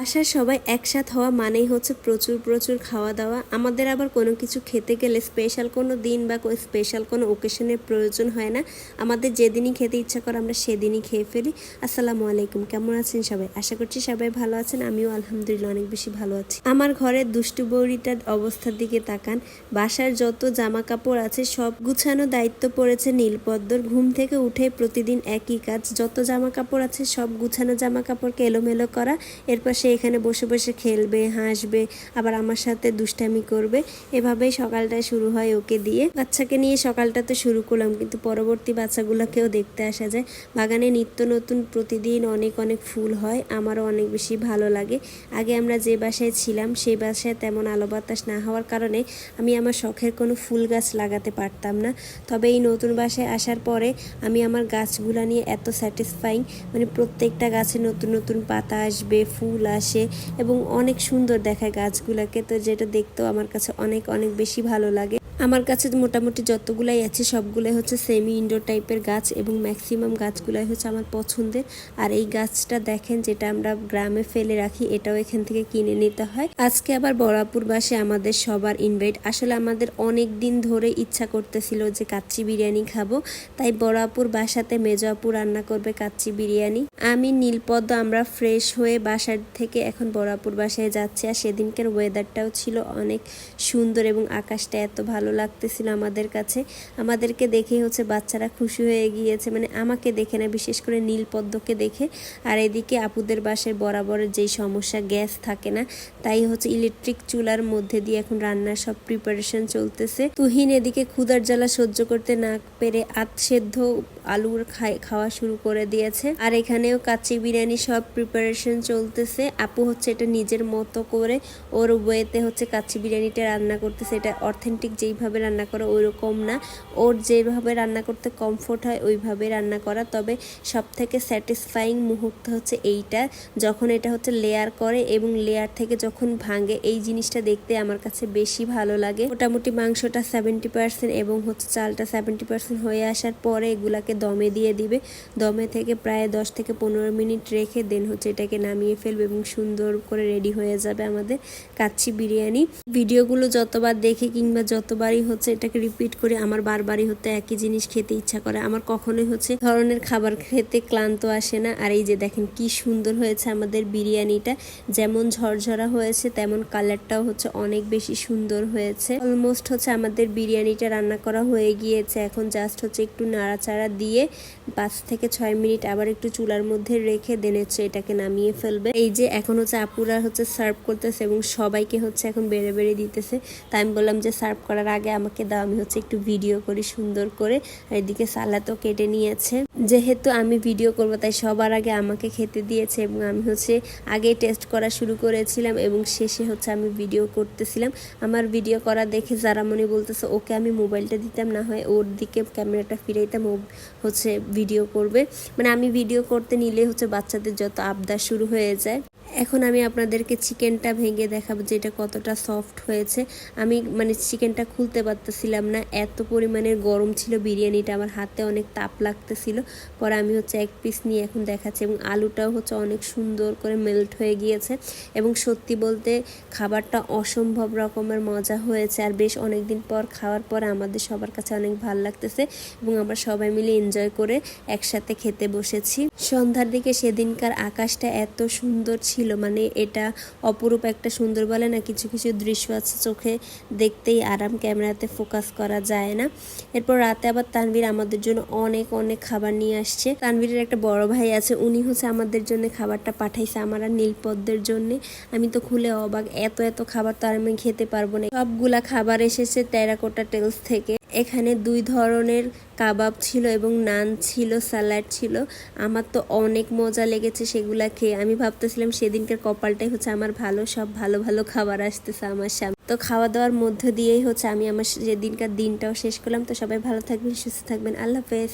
বাসার সবাই একসাথ হওয়া মানেই হচ্ছে প্রচুর প্রচুর খাওয়া দাওয়া। আমাদের আবার কোনো কিছু খেতে গেলে স্পেশাল কোনো দিন বা স্পেশাল কোনো ওকেশনের প্রয়োজন হয় না। আমাদের যেদিনই খেতে ইচ্ছা করে আমরা সেদিনই খেয়ে ফেলি। আসসালামু আলাইকুম, কেমন আছেন সবাই? আশা করছি সবাই ভালো আছেন। আমিও আলহামদুলিল্লাহ অনেক বেশি ভালো আছি। আমার ঘরের দুষ্টু বউরিটার অবস্থার দিকে তাকান। বাসার যত জামা কাপড় আছে সব গুছানো দায়িত্ব পড়েছে নীলপদ্মর। ঘুম থেকে উঠে প্রতিদিন একই কাজ, যত জামা কাপড় আছে সব গুছানো জামা কাপড়কে এলোমেলো করা, এরপর সে এখানে বসে বসে খেলবে, হাসবে, আবার আমার সাথে দুষ্টামি করবে। এভাবেই সকালটা শুরু হয় ওকে দিয়ে। বাচ্চাকে নিয়ে সকালটা তো শুরু করলাম, কিন্তু পরবর্তী বাচ্চাগুলোকেও দেখতে আসা যায়। বাগানে নিত্য নতুন প্রতিদিন অনেক অনেক ফুল হয়, আমারও অনেক বেশি ভালো লাগে। আগে আমরা যে বাসায় ছিলাম সেই বাসায় তেমন আলো বাতাস না হওয়ার কারণে আমি আমার শখের কোনো ফুল গাছ লাগাতে পারতাম না। তবে এই নতুন বাসায় আসার পরে আমি আমার গাছগুলা নিয়ে এত স্যাটিসফাইং, মানে প্রত্যেকটা গাছে নতুন নতুন পাতা আসবে, ফুল আসে এবং অনেক সুন্দর দেখায় গাছগুলোকে। তো যেটা দেখতেও আমার কাছে অনেক অনেক বেশি ভালো লাগে। আমার কাছে মোটামুটি যতগুলাই আছে সবগুলাই হচ্ছে সেমি ইনডোর টাইপের গাছ এবং ম্যাক্সিমাম গাছগুলাই হচ্ছে আমার পছন্দের। আর এই গাছটা দেখেন, যেটা আমরা গ্রামে ফেলে রাখি, এটাও এখান থেকে কিনে নিতে হয়। আজকে আবার বড়াপুর বাসে আমাদের সবার ইনভাইট। আসলে আমাদের অনেক দিন ধরে ইচ্ছা করতেছিল যে কাচ্চি বিরিয়ানি খাবো, তাই বড়াপুর বাসাতে মেজো আপু রান্না করবে কাচ্চি বিরিয়ানি। আমি নীলপদ্ম আমরা ফ্রেশ হয়ে বাসার থেকে এখন বড়াপুর বাসায় যাচ্ছি। আর সেদিনকার ওয়েদারটাও ছিল অনেক সুন্দর এবং আকাশটা এত ভালো লাগতেছিল আমাদের কাছে। আমাদেরকে দেখে হচ্ছে বাচ্চারা খুশি হয়ে গিয়েছে, মানে আমাকে দেখে না, বিশেষ করে নীলপদ্মকে দেখে। আর এদিকে আপুদের বাসায় বরাবরের যেই সমস্যা, গ্যাস থাকে না, তাই হচ্ছে ইলেকট্রিক চুলার মধ্যে দিয়ে এখন রান্নার সব প্রিপারেশন চলতেছে। তুহিন এদিকে ক্ষুধার জ্বালা সহ্য করতে না পেরে সেদ্ধ আলুর খাওয়া শুরু করে দিয়েছে। আর এখানেও কাচ্চি বিরিয়ানি সব প্রিপারেশন চলতেছে। আপু হচ্ছে এটা নিজের মতো করে ওর ওয়েতে হচ্ছে কাচ্চি বিরিয়ানিটা রান্না করতেছে। এটা অথেন্টিক যেইভাবে রান্না করে ওইরকম না, ওর যেভাবে রান্না করতে কমফোর্ট হয় ওইভাবে রান্না করা। তবে সব থেকে স্যাটিসফাইং মুহূর্ত হচ্ছে এইটা, যখন এটা হচ্ছে লেয়ার করে এবং লেয়ার থেকে যখন ভাঙে, এই জিনিসটা দেখতে আমার কাছে বেশি ভালো লাগে। মোটামুটি মাংসটা 70% এবং হচ্ছে চালটা 70% হয়ে আসার পরে এগুলাকে দমে দিয়ে দিবে। দমে থেকে প্রায় 10 থেকে 15 মিনিট রেখে দেন হচ্ছে এটাকে নামিয়ে ফেলবে এবং সুন্দর করে রেডি হয়ে যাবে আমাদের কাচ্চি বিরিয়ানি। ভিডিওগুলো যতবার দেখে কিংবা যতবারই হচ্ছে এটাকে রিপিট করে আমার বারবারই হতে একই জিনিস খেতে ইচ্ছা করে। আমার কখনোই হচ্ছে ধরনের খাবার খেতে ক্লান্ত আসে না। আর এই যে দেখেন কি সুন্দর হয়েছে আমাদের বিরিয়ানিটা, যেমন ঝরঝরা হয়েছে তেমন কালারটাও হচ্ছে অনেক বেশি সুন্দর হয়েছে। অলমোস্ট হচ্ছে আমাদের বিরিয়ানিটা রান্না করা হয়ে গিয়েছে। এখন জাস্ট হচ্ছে একটু নাড়াচাড়া দিয়ে 5 থেকে 6 মিনিট আবার একটু চুলার মধ্যে রেখে দেন হচ্ছে এটাকে নামিয়ে ফেলবে। এই যে এখন হচ্ছে আপুরা হচ্ছে সার্ভ করতেছে এবং সবাইকে হচ্ছে এখন বেড়ে বেড়ে দিতেছে। তাই আমি বললাম যে সার্ভ করার আগে আমাকে দাও, আমি হচ্ছে একটু ভিডিও করি সুন্দর করে। আর এদিকে সালাদও কেটে নিয়েছে। যেহেতু আমি ভিডিও করবো তাই সবার আগে আমাকে খেতে দিয়েছে এবং আমি হচ্ছে আগে টেস্ট করা শুরু করেছিলাম এবং শেষে হচ্ছে আমি ভিডিও করতেছিলাম। আমার ভিডিও করা দেখে জারামণি বলতেছে ওকে আমি মোবাইলটা দিতাম, না হয় ওর দিকে ক্যামেরাটা ফিরাইতাম, ও হচ্ছে ভিডিও করবে। মানে আমি ভিডিও করতে নিলে হচ্ছে বাচ্চাদের যত আবদার শুরু হয়ে যায়। এখন আমি আপনাদেরকে চিকেনটা ভেঙে দেখাবো যে এটা কতটা সফট হয়েছে। আমি মানে চিকেনটা খুলতে পারতেছিলাম না, এত পরিমাণের গরম ছিল বিরিয়ানিটা, আমার হাতে অনেক তাপ লাগতেছিল। পরে আমি হচ্ছে এক পিস নিয়ে এখন দেখাচ্ছি এবং আলুটাও হচ্ছে অনেক সুন্দর করে মেল্ট হয়ে গিয়েছে এবং সত্যি বলতে খাবারটা অসম্ভব রকমের মজা হয়েছে। আর বেশ অনেকদিন পর খাওয়ার পরে আমাদের সবার কাছে অনেক ভালো লাগতেছে এবং আমরা সবাই মিলে এনজয় করে একসাথে খেতে বসেছি। সন্ধ্যার দিকে সেদিনকার আকাশটা এত সুন্দর ছিল, মানে এটা অপরূপ একটা সুন্দর বলে না, কিছু কিছু দৃশ্য আছে চোখে দেখতেই আরাম, ক্যামেরাতে ফোকাস করা যায় না। এরপর রাতে আবার তানভীর আমাদের জন্য অনেক অনেক খাবার নিয়ে আসছে। তানভীরের একটা বড় ভাই আছে, উনি হচ্ছে আমাদের জন্য খাবারটা পাঠাইছে আমার আর নীলপদ্মের জন্য। আমি তো খুলে অবাক, এত এত খাবার তো আর আমি খেতে পারবো না। সবগুলা খাবার এসেছে টেরাকোটা টেলস থেকে। এখানে 2 ধরনের কাবাব ছিল এবং নান ছিল, স্যালাড ছিল। আমার তো অনেক মজা লেগেছে সেগুলা খেয়ে। আমি ভাবতেছিলাম সেদিনকার কপালটাই হচ্ছে আমার ভালো, সব ভালো ভালো খাবার আসতেছে আমার সামনে। তো খাওয়া দাওয়ার মধ্য দিয়েই হচ্ছে আমি আমার সেদিনকার দিনটাও শেষ করলাম। তো সবাই ভালো থাকবেন, সুস্থ থাকবেন, আল্লাহ হাফেজ।